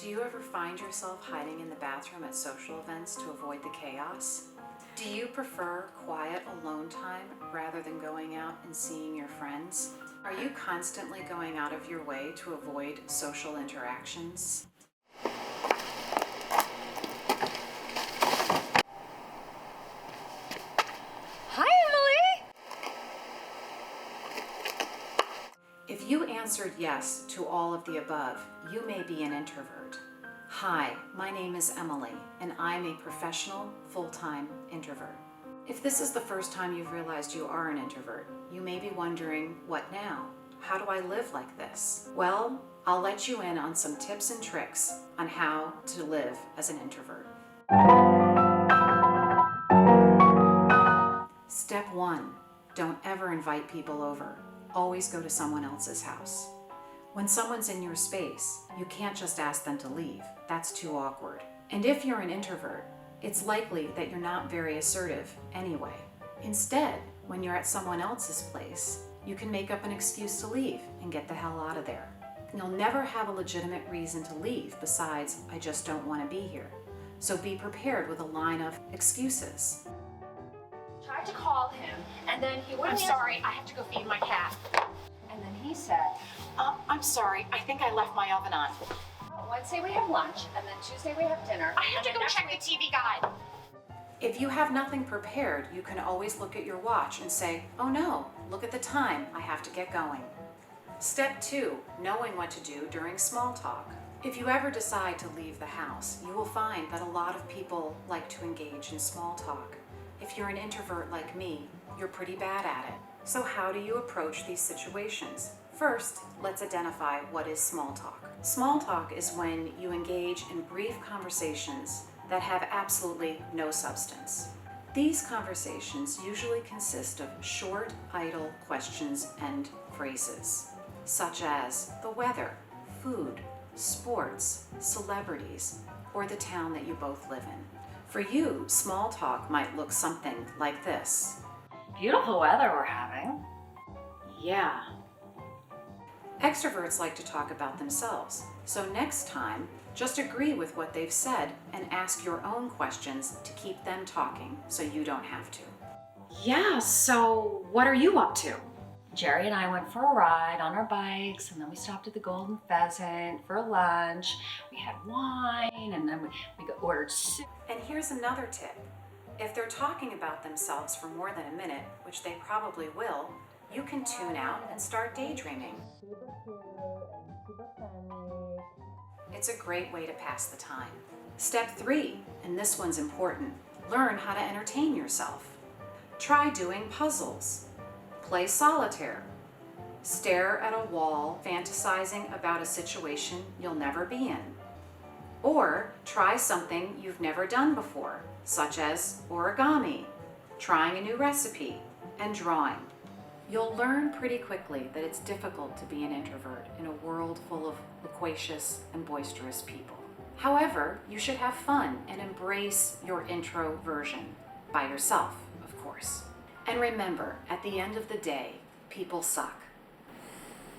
Do you ever find yourself hiding in the bathroom at social events to avoid the chaos? Do you prefer quiet alone time rather than going out and seeing your friends? Are you constantly going out of your way to avoid social interactions? Hi, Emily! If you answered yes to all of the above, you may be an introvert. Hi, my name is Emily, and I'm a professional, full-time introvert. If this is the first time you've realized you are an introvert, you may be wondering, what now? How do I live like this? Well, I'll let you in on some tips and tricks on how to live as an introvert. Step 1, don't ever invite people over. Always go to someone else's house. When someone's in your space, you can't just ask them to leave. That's too awkward. And if you're an introvert, it's likely that you're not very assertive anyway. Instead, when you're at someone else's place, you can make up an excuse to leave and get the hell out of there. You'll never have a legitimate reason to leave besides, I just don't want to be here. So be prepared with a line of excuses. Tried to call him, and then he wouldn't. I'm sorry, I have to go feed my cat. And then he said, I'm sorry, I think I left my oven on. Wednesday we have lunch, and then Tuesday we have dinner. I have to go check the TV guide. If you have nothing prepared, you can always look at your watch and say, oh no, look at the time, I have to get going. Step 2, knowing what to do during small talk. If you ever decide to leave the house, you will find that a lot of people like to engage in small talk. If you're an introvert like me, you're pretty bad at it. So how do you approach these situations? First, let's identify what is small talk. Small talk is when you engage in brief conversations that have absolutely no substance. These conversations usually consist of short, idle questions and phrases, such as the weather, food, sports, celebrities, or the town that you both live in. For you, small talk might look something like this. Beautiful weather we're having. Yeah. Extroverts like to talk about themselves, so next time, just agree with what they've said and ask your own questions to keep them talking so you don't have to. Yeah, so what are you up to? Jerry and I went for a ride on our bikes, and then we stopped at the Golden Pheasant for lunch. We had wine, and then we ordered soup. And here's another tip. If they're talking about themselves for more than a minute, which they probably will, you can tune out and start daydreaming. It's a great way to pass the time. Step 3, and this one's important, learn how to entertain yourself. Try doing puzzles. Play solitaire. Stare at a wall, fantasizing about a situation you'll never be in. Or try something you've never done before, such as origami, trying a new recipe, and drawing. You'll learn pretty quickly that it's difficult to be an introvert in a world full of loquacious and boisterous people. However, you should have fun and embrace your introversion by yourself, of course. And remember, at the end of the day, people suck.